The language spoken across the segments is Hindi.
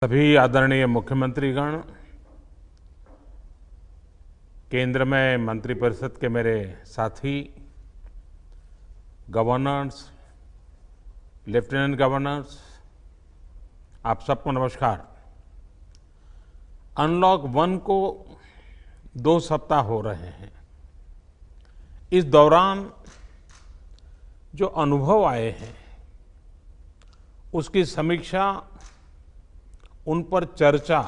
सभी आदरणीय मुख्यमंत्रीगण, केंद्र में मंत्रिपरिषद के मेरे साथी, गवर्नर्स, लेफ्टिनेंट गवर्नर्स, आप सबको नमस्कार। अनलॉक 1 को 2 सप्ताह हो रहे हैं। इस दौरान जो अनुभव आए हैं उसकी समीक्षा, उन पर चर्चा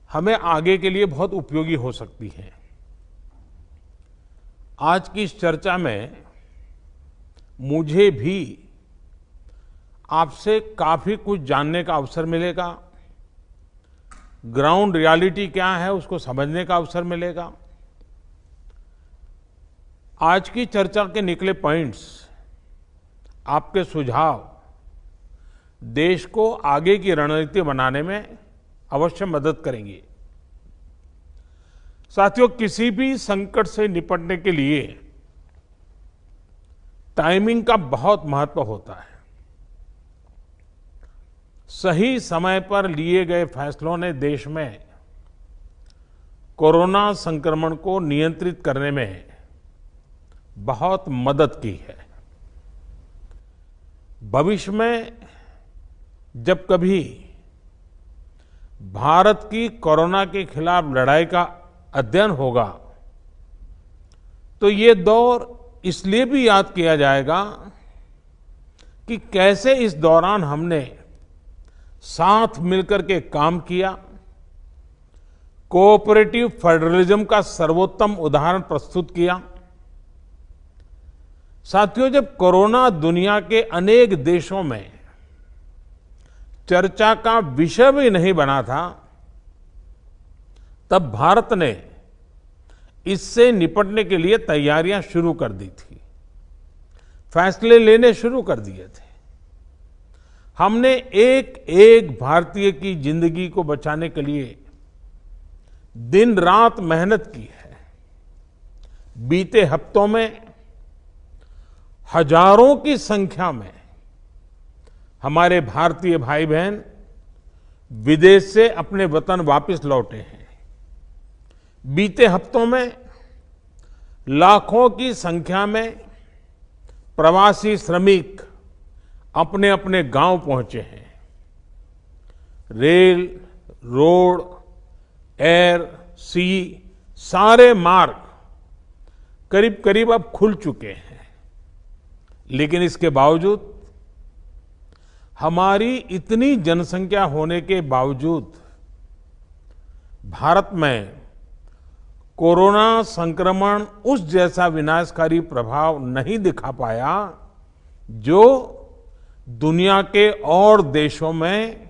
हमें आगे के लिए बहुत उपयोगी हो सकती है। आज की इस चर्चा में मुझे भी आपसे काफी कुछ जानने का अवसर मिलेगा, ग्राउंड रियलिटी क्या है उसको समझने का अवसर मिलेगा। आज की चर्चा के निकले पॉइंट्स, आपके सुझाव देश को आगे की रणनीति बनाने में अवश्य मदद करेंगे। साथियों, किसी भी संकट से निपटने के लिए टाइमिंग का बहुत महत्व होता है। सही समय पर लिए गए फैसलों ने देश में कोरोना संक्रमण को नियंत्रित करने में बहुत मदद की है। भविष्य में जब कभी भारत की कोरोना के खिलाफ लड़ाई का अध्ययन होगा तो ये दौर इसलिए भी याद किया जाएगा कि कैसे इस दौरान हमने साथ मिलकर के काम किया। कोऑपरेटिव फेडरलिज्म का सर्वोत्तम उदाहरण प्रस्तुत किया। साथियों, जब कोरोना दुनिया के अनेक देशों में चर्चा का विषय भी नहीं बना था, तब भारत ने इससे निपटने के लिए तैयारियां शुरू कर दी थी, फैसले लेने शुरू कर दिए थे। हमने एक एक भारतीय की जिंदगी को बचाने के लिए दिन रात मेहनत की है। बीते हफ्तों में हजारों की संख्या में हमारे भारतीय भाई बहन विदेश से अपने वतन वापस लौटे हैं। बीते हफ्तों में लाखों की संख्या में प्रवासी श्रमिक अपने अपने गांव पहुंचे हैं। रेल, रोड, एयर, सी सारे मार्ग करीब करीब अब खुल चुके हैं। लेकिन इसके बावजूद, हमारी इतनी जनसंख्या होने के बावजूद भारत में कोरोना संक्रमण उस जैसा विनाशकारी प्रभाव नहीं दिखा पाया जो दुनिया के और देशों में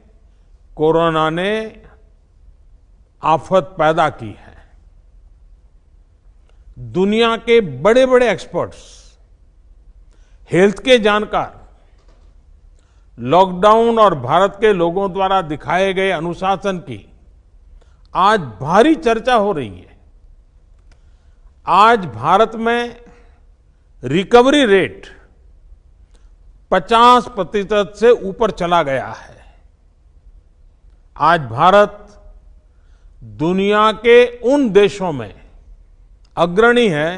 कोरोना ने आफत पैदा की है। दुनिया के बड़े बड़े एक्सपर्ट्स, हेल्थ के जानकार, लॉकडाउन और भारत के लोगों द्वारा दिखाए गए अनुशासन की आज भारी चर्चा हो रही है। आज भारत में रिकवरी रेट 50% से ऊपर चला गया है। आज भारत दुनिया के उन देशों में अग्रणी है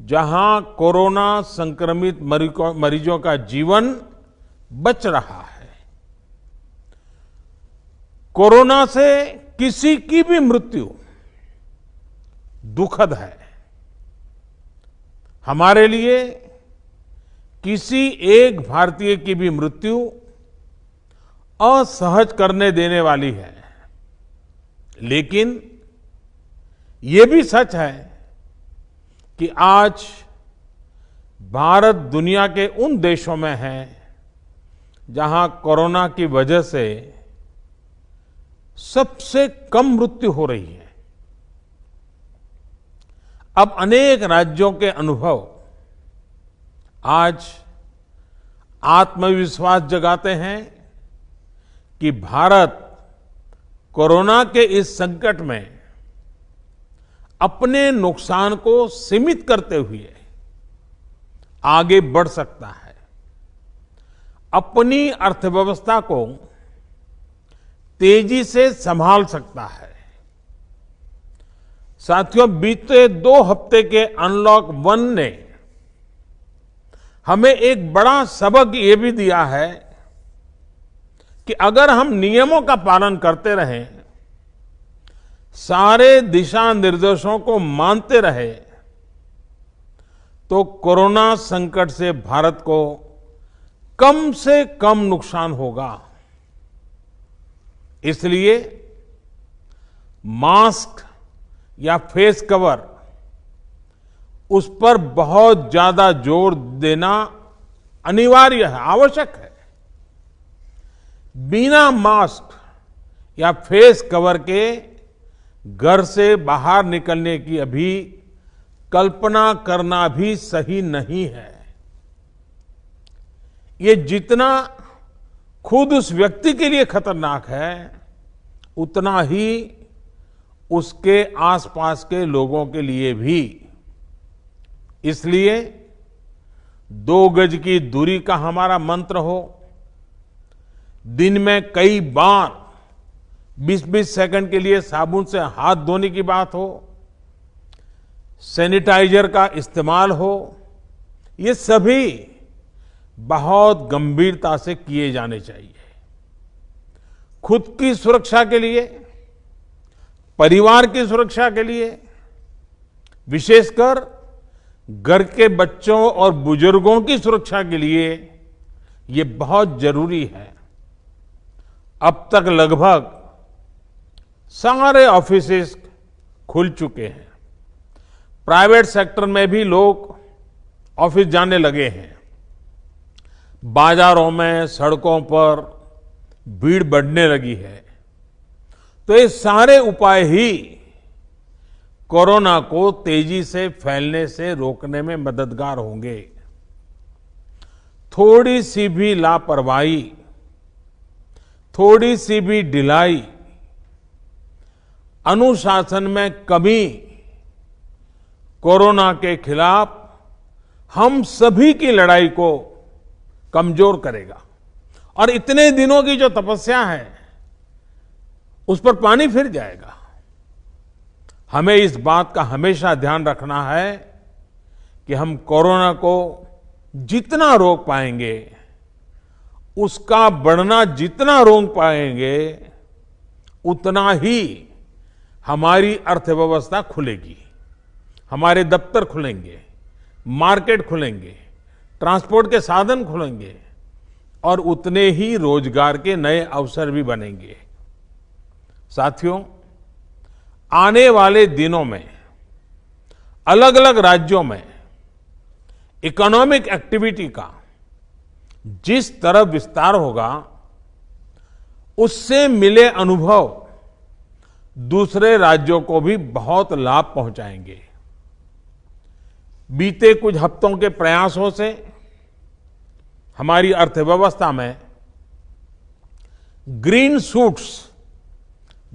जहां कोरोना संक्रमित मरीजों का जीवन बच रहा है। कोरोना से किसी की भी मृत्यु दुखद है। हमारे लिए किसी एक भारतीय की भी मृत्यु असहज करने देने वाली है। लेकिन ये भी सच है कि आज भारत दुनिया के उन देशों में है जहां कोरोना की वजह से सबसे कम मृत्यु हो रही है। अब अनेक राज्यों के अनुभव आज आत्मविश्वास जगाते हैं कि भारत कोरोना के इस संकट में अपने नुकसान को सीमित करते हुए आगे बढ़ सकता है। अपनी अर्थव्यवस्था को तेजी से संभाल सकता है। साथियों, बीते 2 हफ्ते के अनलॉक 1 ने हमें एक बड़ा सबक ये भी दिया है कि अगर हम नियमों का पालन करते रहें, सारे दिशा निर्देशों को मानते रहे, तो कोरोना संकट से भारत को कम से कम नुकसान होगा। इसलिए मास्क या फेस कवर, उस पर बहुत ज्यादा जोर देना अनिवार्य है, आवश्यक है। बिना मास्क या फेस कवर के घर से बाहर निकलने की अभी कल्पना करना भी सही नहीं है। ये जितना खुद उस व्यक्ति के लिए खतरनाक है, उतना ही उसके आसपास के लोगों के लिए भी। इसलिए 2 गज की दूरी का हमारा मंत्र हो, दिन में कई बार 20-20 सेकंड के लिए साबुन से हाथ धोने की बात हो, सैनिटाइजर का इस्तेमाल हो, ये सभी बहुत गंभीरता से किए जाने चाहिए। खुद की सुरक्षा के लिए, परिवार की सुरक्षा के लिए, विशेषकर घर के बच्चों और बुजुर्गों की सुरक्षा के लिए ये बहुत जरूरी है। अब तक लगभग सारे ऑफिसेस खुल चुके हैं। प्राइवेट सेक्टर में भी लोग ऑफिस जाने लगे हैं। बाजारों में, सड़कों पर भीड़ बढ़ने लगी है। तो ये सारे उपाय ही कोरोना को तेजी से फैलने से रोकने में मददगार होंगे। थोड़ी सी भी लापरवाही, थोड़ी सी भी ढिलाई, अनुशासन में कमी कोरोना के खिलाफ हम सभी की लड़ाई को कमजोर करेगा। और इतने दिनों की जो तपस्या है, उस पर पानी फिर जाएगा। हमें इस बात का हमेशा ध्यान रखना है कि हम कोरोना को जितना रोक पाएंगे, उसका बढ़ना जितना रोक पाएंगे, उतना ही हमारी अर्थव्यवस्था खुलेगी, हमारे दफ्तर खुलेंगे, मार्केट खुलेंगे, ट्रांसपोर्ट के साधन खुलेंगे और उतने ही रोजगार के नए अवसर भी बनेंगे। साथियों, आने वाले दिनों में अलग अलग राज्यों में इकोनॉमिक एक्टिविटी का जिस तरह विस्तार होगा, उससे मिले अनुभव दूसरे राज्यों को भी बहुत लाभ पहुंचाएंगे। बीते कुछ हफ्तों के प्रयासों से हमारी अर्थव्यवस्था में ग्रीन शूट्स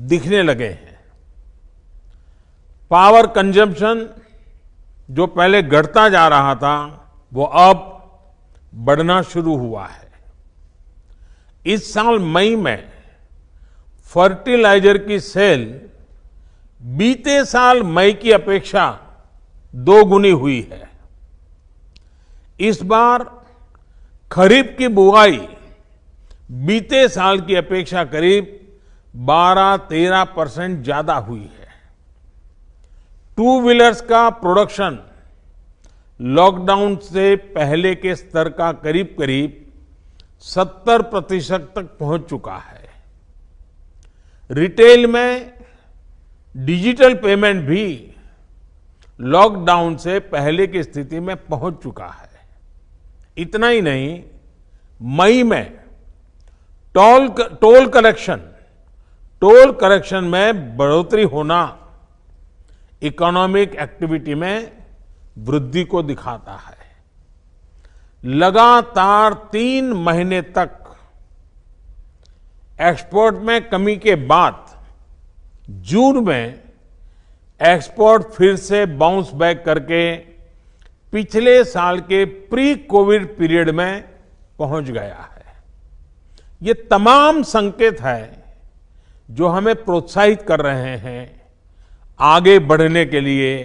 दिखने लगे हैं। पावर कंजम्पशन जो पहले घटता जा रहा था, वो अब बढ़ना शुरू हुआ है। इस साल मई में फर्टिलाइजर की सेल बीते साल मई की अपेक्षा 2 गुनी हुई है। इस बार खरीफ की बुआई बीते साल की अपेक्षा करीब 12-13% ज्यादा हुई है। 2 व्हीलर्स का प्रोडक्शन लॉकडाउन से पहले के स्तर का करीब करीब 70% तक पहुंच चुका है। रिटेल में डिजिटल पेमेंट भी लॉकडाउन से पहले की स्थिति में पहुंच चुका है। इतना ही नहीं, मई में टोल कलेक्शन में बढ़ोतरी होना इकोनॉमिक एक्टिविटी में वृद्धि को दिखाता है। लगातार 3 महीने तक एक्सपोर्ट में कमी के बाद जून में एक्सपोर्ट फिर से बाउंस बैक करके पिछले साल के प्री कोविड पीरियड में पहुंच गया है। ये तमाम संकेत है जो हमें प्रोत्साहित कर रहे हैं, आगे बढ़ने के लिए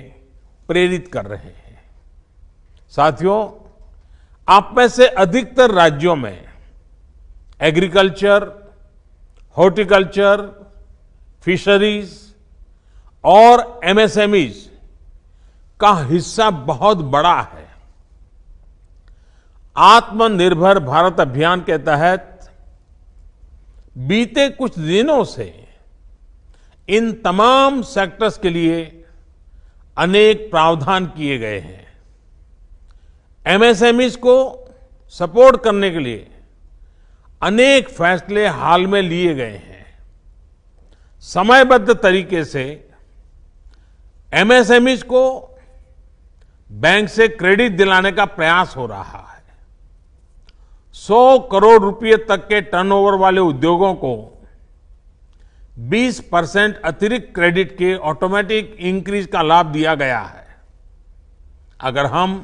प्रेरित कर रहे हैं। साथियों, आप में से अधिकतर राज्यों में एग्रीकल्चर, हॉर्टिकल्चर, फिशरीज और एमएसएमईज का हिस्सा बहुत बड़ा है। आत्मनिर्भर भारत अभियान के तहत बीते कुछ दिनों से इन तमाम सेक्टर्स के लिए अनेक प्रावधान किए गए हैं। एमएसएमईज को सपोर्ट करने के लिए अनेक फैसले हाल में लिए गए हैं। समयबद्ध तरीके से एमएसएमईज को बैंक से क्रेडिट दिलाने का प्रयास हो रहा है। 100 करोड़ रुपए तक के टर्नओवर वाले उद्योगों को 20% अतिरिक्त क्रेडिट के ऑटोमेटिक इंक्रीज का लाभ दिया गया है। अगर हम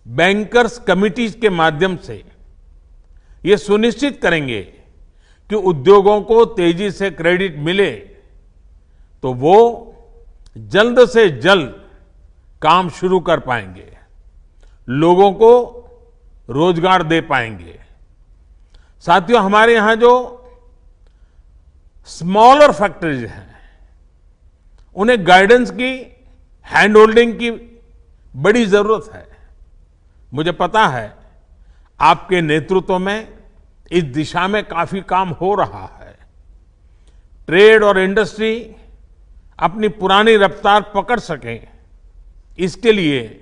बैंकर्स कमिटीज के माध्यम से ये सुनिश्चित करेंगे कि उद्योगों को तेजी से क्रेडिट मिले, तो वो जल्द से जल्द काम शुरू कर पाएंगे, लोगों को रोजगार दे पाएंगे। साथियों, हमारे यहां जो स्मॉलर फैक्ट्रीज हैं, उन्हें गाइडेंस की, हैंड होल्डिंग की बड़ी जरूरत है। मुझे पता है आपके नेतृत्व में इस दिशा में काफी काम हो रहा है। ट्रेड और इंडस्ट्री अपनी पुरानी रफ्तार पकड़ सके, इसके लिए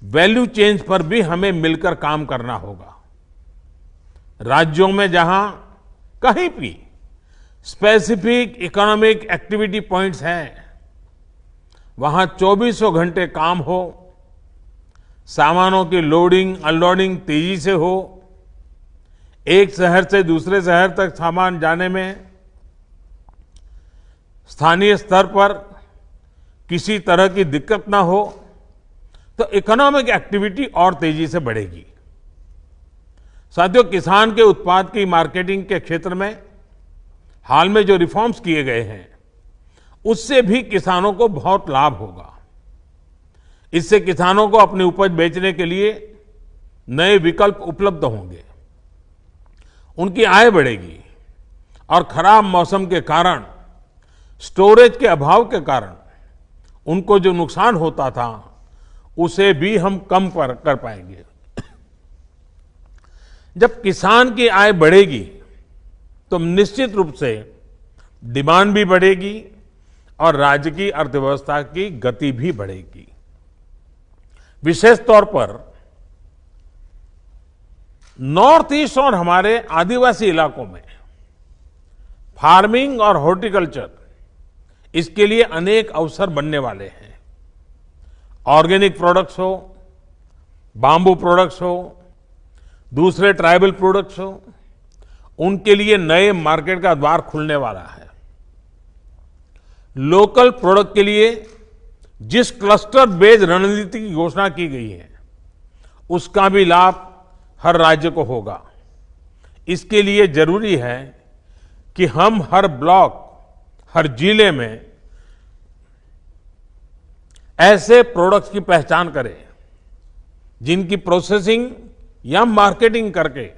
वैल्यू चेन्स पर भी हमें मिलकर काम करना होगा। राज्यों में जहां कहीं भी स्पेसिफिक इकोनॉमिक एक्टिविटी पॉइंट्स हैं, वहां 24 घंटे काम हो, सामानों की लोडिंग अनलोडिंग तेजी से हो, एक शहर से दूसरे शहर तक सामान जाने में स्थानीय स्तर पर किसी तरह की दिक्कत ना हो, तो इकोनॉमिक एक्टिविटी और तेजी से बढ़ेगी। साथियों, किसान के उत्पाद की मार्केटिंग के क्षेत्र में हाल में जो रिफॉर्म्स किए गए हैं, उससे भी किसानों को बहुत लाभ होगा। इससे किसानों को अपनी उपज बेचने के लिए नए विकल्प उपलब्ध होंगे, उनकी आय बढ़ेगी और खराब मौसम के कारण, स्टोरेज के अभाव के कारण उनको जो नुकसान होता था, उसे भी हम कम कर पाएंगे। जब किसान की आय बढ़ेगी तो निश्चित रूप से डिमांड भी बढ़ेगी और राज्य की अर्थव्यवस्था की गति भी बढ़ेगी। विशेष तौर पर नॉर्थ ईस्ट और हमारे आदिवासी इलाकों में फार्मिंग और हॉर्टिकल्चर, इसके लिए अनेक अवसर बनने वाले हैं। ऑर्गेनिक प्रोडक्ट्स हो, बांबू प्रोडक्ट्स हो, दूसरे ट्राइबल प्रोडक्ट्स हो, उनके लिए नए मार्केट का द्वार खुलने वाला है। लोकल प्रोडक्ट के लिए जिस क्लस्टर बेस्ड रणनीति की घोषणा की गई है, उसका भी लाभ हर राज्य को होगा। इसके लिए जरूरी है कि हम हर ब्लॉक, हर जिले में ऐसे प्रोडक्ट्स की पहचान करें जिनकी प्रोसेसिंग या मार्केटिंग करके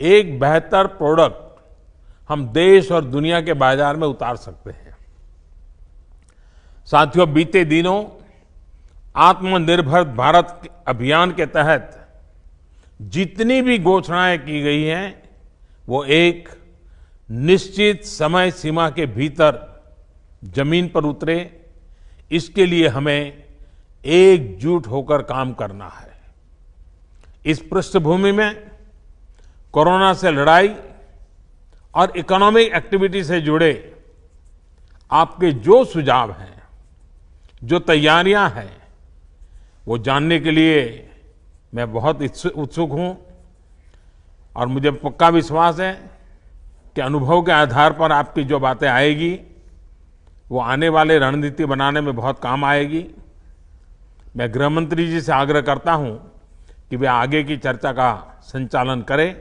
एक बेहतर प्रोडक्ट हम देश और दुनिया के बाजार में उतार सकते हैं। साथियों, बीते दिनों आत्मनिर्भर भारत अभियान के तहत जितनी भी घोषणाएं की गई हैं, वो एक निश्चित समय सीमा के भीतर जमीन पर उतरे, इसके लिए हमें एकजुट होकर काम करना है। इस पृष्ठभूमि में कोरोना से लड़ाई और इकोनॉमिक एक्टिविटी से जुड़े आपके जो सुझाव हैं, जो तैयारियां हैं, वो जानने के लिए मैं बहुत उत्सुक हूं और मुझे पक्का विश्वास है कि अनुभव के आधार पर आपकी जो बातें आएगी, वो आने वाले रणनीति बनाने में बहुत काम आएगी। मैं गृह मंत्री जी से आग्रह करता हूं कि वे आगे की चर्चा का संचालन करें